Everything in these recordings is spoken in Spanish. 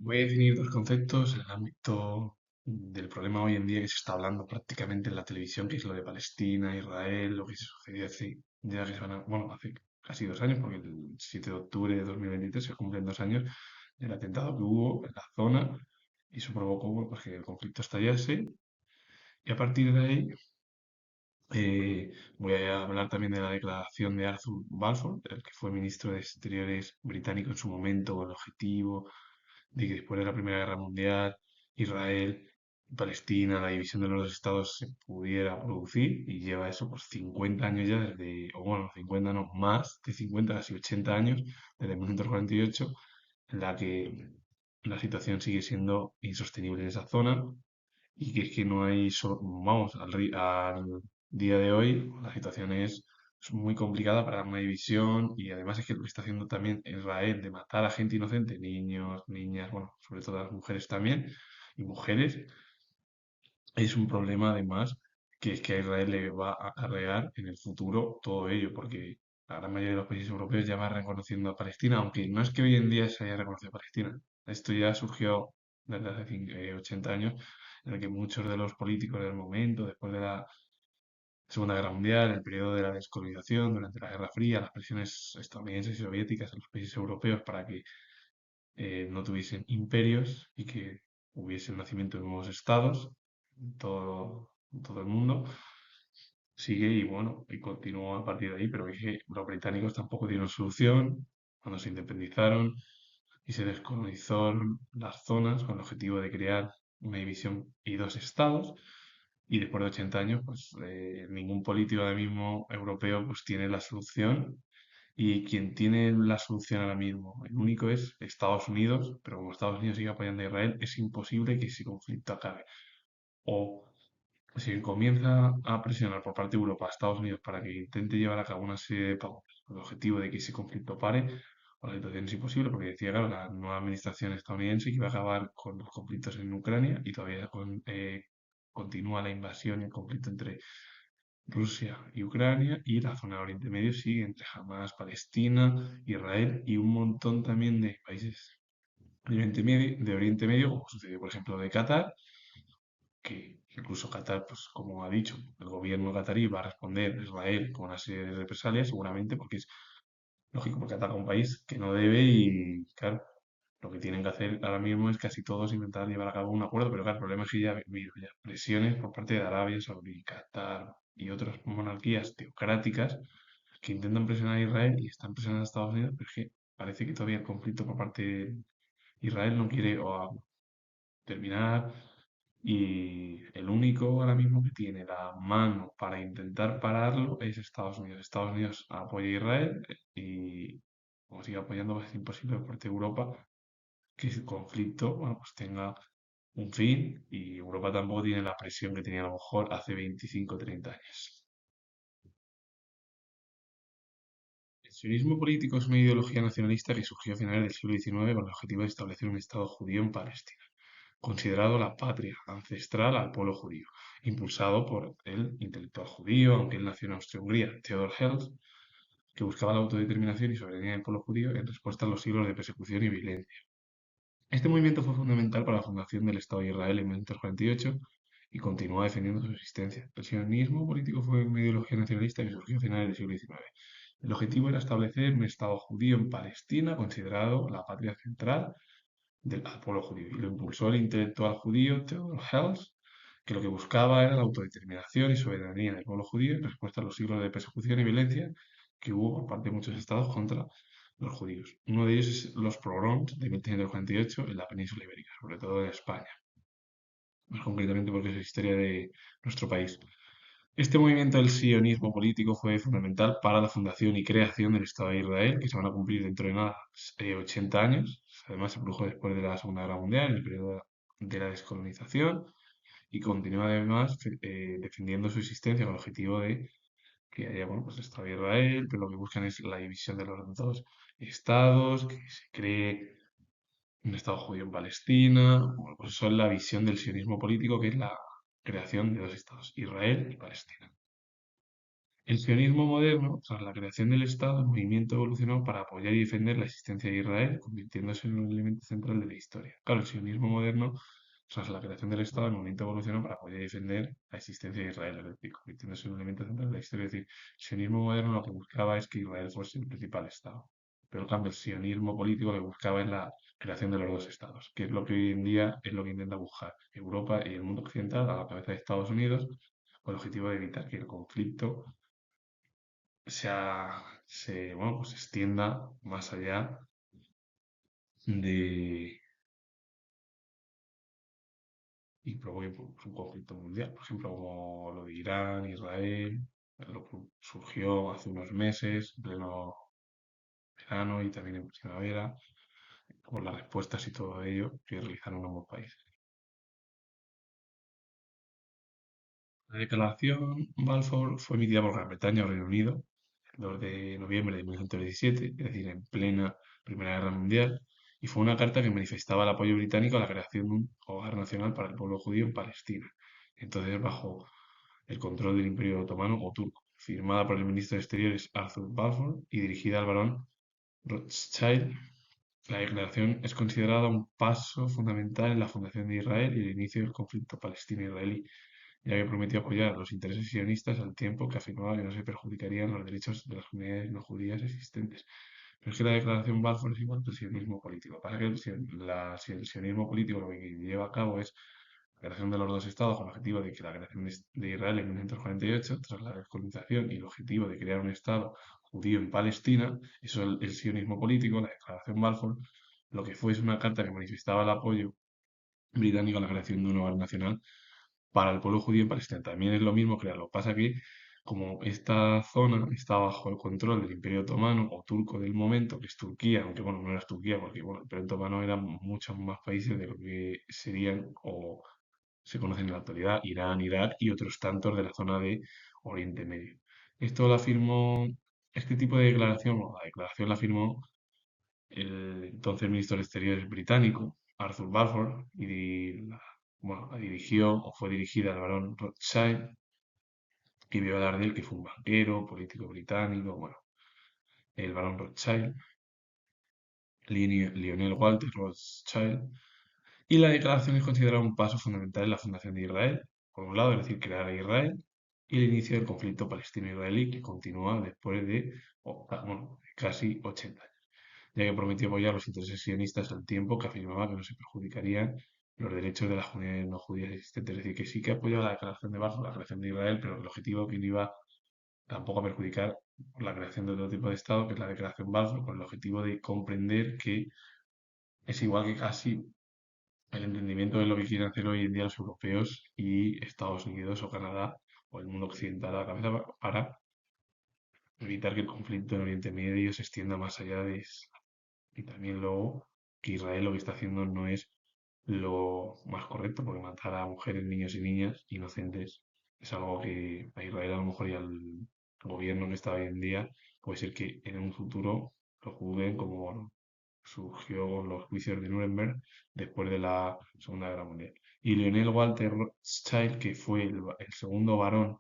Voy a definir dos conceptos en el ámbito del problema hoy en día que se está hablando prácticamente en la televisión, que es lo de Palestina, Israel, lo que se sucedió hace, ya que se van a, bueno, hace casi 2 años, porque el 7 de octubre de 2023 se cumplen 2 años del atentado que hubo en la zona y eso provocó, bueno, pues que el conflicto estallase y a partir de ahí voy a hablar también de la declaración de Arthur Balfour, el que fue ministro de Exteriores británico en su momento, con el objetivo de que después de la Primera Guerra Mundial, Israel, Palestina, la división de los estados se pudiera producir y lleva eso por 50 años ya desde, o bueno, 50 no, más de 50, casi 80 años, desde 1948, en la que la situación sigue siendo insostenible en esa zona y que es que no hay, vamos, al día de hoy la situación es muy complicada para una división y además es que lo que está haciendo también Israel de matar a gente inocente, niños, niñas, bueno, sobre todo las mujeres también, y mujeres, es un problema además que es que a Israel le va a cargar en el futuro todo ello, porque la gran mayoría de los países europeos ya va reconociendo a Palestina, aunque no es que hoy en día se haya reconocido a Palestina. Esto ya surgió desde hace 80 años, en el que muchos de los políticos del momento, después de la Segunda Guerra Mundial, el periodo de la descolonización, durante la Guerra Fría, las presiones estadounidenses y soviéticas en los países europeos para que no tuviesen imperios y que hubiese el nacimiento de nuevos estados en todo el mundo, sigue y bueno, y continuó a partir de ahí, pero es que los británicos tampoco dieron solución cuando se independizaron y se descolonizaron las zonas con el objetivo de crear una división y dos estados. Y después de 80 años, pues ningún político ahora mismo europeo pues tiene la solución. Y quien tiene la solución ahora mismo, el único es Estados Unidos, pero como Estados Unidos sigue apoyando a Israel, es imposible que ese conflicto acabe. O si comienza a presionar por parte de Europa a Estados Unidos para que intente llevar a cabo una serie de pagos con el objetivo de que ese conflicto pare, pues la situación es imposible porque decía, claro, la nueva administración estadounidense que iba a acabar con los conflictos en Ucrania y todavía continúa la invasión y el conflicto entre Rusia y Ucrania y la zona de Oriente Medio sigue entre Hamas, Palestina, Israel y un montón también de países de Oriente Medio, como sucedió por ejemplo de Qatar, que incluso Qatar, pues como ha dicho, el gobierno qatarí va a responder a Israel con una serie de represalias, seguramente porque es lógico, porque ataca a un país que no debe y, claro, lo que tienen que hacer ahora mismo es casi todos intentar llevar a cabo un acuerdo, pero claro, el problema es que ya ha habido ya presiones por parte de Arabia Saudí, Qatar y otras monarquías teocráticas que intentan presionar a Israel y están presionando a Estados Unidos, pero es que parece que todavía el conflicto por parte de Israel no quiere terminar y el único ahora mismo que tiene la mano para intentar pararlo es Estados Unidos. Estados Unidos apoya a Israel y como sigue apoyando va a ser imposible por parte de Europa que el conflicto, bueno, pues tenga un fin y Europa tampoco tiene la presión que tenía a lo mejor hace 25 o 30 años. El sionismo político es una ideología nacionalista que surgió a finales del siglo XIX con el objetivo de establecer un Estado judío en Palestina, considerado la patria ancestral al pueblo judío, impulsado por el intelectual judío, aunque él nació en Austria-Hungría, Theodor Herzl, que buscaba la autodeterminación y soberanía del pueblo judío en respuesta a los siglos de persecución y violencia. Este movimiento fue fundamental para la fundación del Estado de Israel en 1948 y 48 y continúa defendiendo su existencia. El sionismo político fue una ideología nacionalista que surgió a finales del siglo XIX. El objetivo era establecer un Estado judío en Palestina, considerado la patria central del al pueblo judío. Y lo impulsó el intelectual judío Theodor Herzl, que lo que buscaba era la autodeterminación y soberanía del pueblo judío en respuesta a los siglos de persecución y violencia que hubo por parte de muchos estados contra los judíos. Uno de ellos es los pogroms de 1548 en la península ibérica, sobre todo en España, más concretamente porque es la historia de nuestro país. Este movimiento del sionismo político fue fundamental para la fundación y creación del Estado de Israel, que se van a cumplir dentro de nada 80 años. Además, se produjo después de la Segunda Guerra Mundial, en el periodo de la descolonización, y continúa además defendiendo su existencia con el objetivo de que haya, bueno, pues Estado de Israel, pero lo que buscan es la división de los dos estados, que se cree un Estado judío en Palestina. Bueno, pues eso es la visión del sionismo político, que es la creación de dos estados, Israel y Palestina. El sionismo moderno, tras la creación del Estado, el movimiento evolucionó para apoyar y defender la existencia de Israel, convirtiéndose en un elemento central de la historia. Claro, el sionismo moderno, tras la creación del Estado, el movimiento evolucionó para apoyar y defender la existencia de Israel, es decir, convirtiéndose en un elemento central de la historia. Es decir, el sionismo moderno lo que buscaba es que Israel fuese el principal Estado. Pero en cambio, el sionismo político lo que buscaba es la creación de los dos Estados, que es lo que hoy en día es lo que intenta buscar Europa y el mundo occidental a la cabeza de Estados Unidos, con el objetivo de evitar que el conflicto bueno, pues se extienda más allá de y provoque pues, un conflicto mundial, por ejemplo, como lo de Irán, Israel, lo que surgió hace unos meses, en pleno verano y también en primavera, con las respuestas y todo ello que realizaron ambos países. La declaración Balfour fue emitida por Gran Bretaña o Reino Unido el 2 de noviembre de 1917, es decir, en plena Primera Guerra Mundial, y fue una carta que manifestaba el apoyo británico a la creación de un hogar nacional para el pueblo judío en Palestina, entonces bajo el control del Imperio Otomano o turco, firmada por el ministro de Exteriores Arthur Balfour y dirigida al barón Rothschild. La declaración es considerada un paso fundamental en la fundación de Israel y el inicio del conflicto palestino-israelí, ya que prometió apoyar los intereses sionistas al tiempo que afirmaba que no se perjudicarían los derechos de las comunidades no judías existentes. Pero es que la declaración Balfour es igual que el sionismo político. Pasa que si el sionismo político lo que lleva a cabo es la creación de los dos estados con el objetivo de que la creación de Israel en 1948, tras la descolonización y el objetivo de crear un estado judío en Palestina, eso es el sionismo político, la declaración Balfour, lo que fue es una carta que manifestaba el apoyo británico a la creación de un hogar nacional para el pueblo judío en Palestina. También es lo mismo crearlo. Pasa que, como esta zona está bajo el control del Imperio Otomano o turco del momento, que es Turquía, aunque bueno, no era Turquía, porque bueno, el Imperio Otomano eran muchos más países de lo que serían o se conocen en la actualidad, Irán, Irak y otros tantos de la zona de Oriente Medio. Esto lo afirmó, este tipo de declaración, o la declaración la firmó el entonces ministro de Exteriores británico, Arthur Balfour, bueno, la dirigió o fue dirigida al barón Rothschild y vio hablar de él que fue un banquero, político británico, bueno, el barón Rothschild, Lionel Walter Rothschild, y la declaración es considerada un paso fundamental en la fundación de Israel, por un lado, es decir, crear a Israel, y el inicio del conflicto palestino-israelí que continúa después de, bueno, casi 80 años, ya que prometió apoyar los intereses sionistas al tiempo que afirmaba que no se perjudicarían los derechos de las comunidades no judías existentes. Es decir, que sí que apoyaba la declaración de Balfour, la creación de Israel, pero el objetivo que no iba tampoco a perjudicar la creación de otro tipo de Estado, que es la declaración Balfour, con el objetivo de comprender que es igual que casi el entendimiento de lo que quieren hacer hoy en día los europeos y Estados Unidos o Canadá o el mundo occidental a la cabeza para evitar que el conflicto en Oriente Medio se extienda más allá de y también luego que Israel lo que está haciendo no es lo más correcto, porque matar a mujeres, niños y niñas inocentes es algo que a Israel a lo mejor y al gobierno que está hoy en día puede ser que en un futuro lo juzguen como bueno, surgió con los juicios de Nuremberg después de la Segunda Guerra Mundial. Y Lionel Walter Rothschild, que fue el segundo varón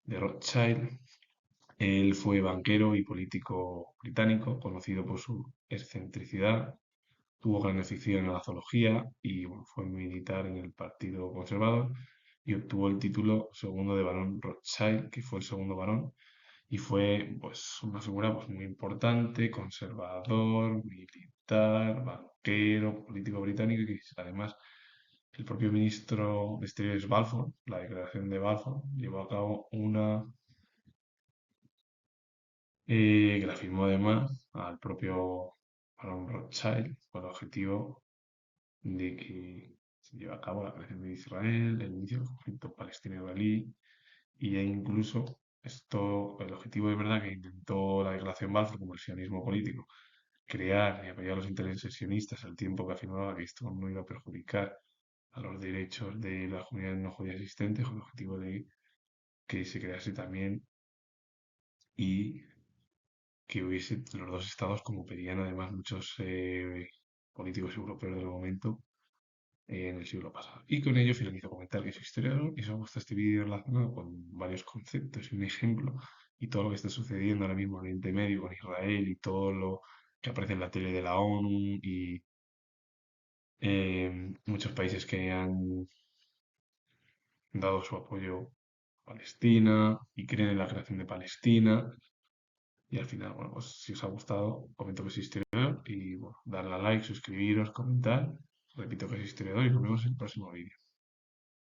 de Rothschild, él fue banquero y político británico, conocido por su excentricidad. Tuvo gran afición a la zoología y bueno, fue militar en el Partido Conservador y obtuvo el título segundo de barón Rothschild, que fue el segundo varón, y fue pues una figura pues, muy importante, conservador, militar, banquero, político británico, y además el propio ministro de Exteriores Balfour, la declaración de Balfour, llevó a cabo una que la firmó además al propio barón Rothschild con el objetivo de que se lleve a cabo la creación de Israel, el inicio del conflicto palestino-israelí y e incluso esto, el objetivo de verdad que intentó la declaración Balfour como el sionismo político, crear y apoyar los intereses sionistas al tiempo que afirmaba que esto no iba a perjudicar a los derechos de las comunidades no judías existentes, con el objetivo de que se crease también y que hubiese los dos estados, como pedían además muchos políticos europeos del momento, en el siglo pasado. Y con ello finalizo comentar que soy historiador y si os gusta este vídeo relacionado con varios conceptos y un ejemplo y todo lo que está sucediendo ahora mismo en Oriente Medio con Israel y todo lo que aparece en la tele de la ONU y muchos países que han dado su apoyo a Palestina y creen en la creación de Palestina. Y al final, bueno, pues si os ha gustado, comento que soy historiador y bueno, darle a like, suscribiros, comentar. Repito que soy historiador y nos vemos en el próximo vídeo.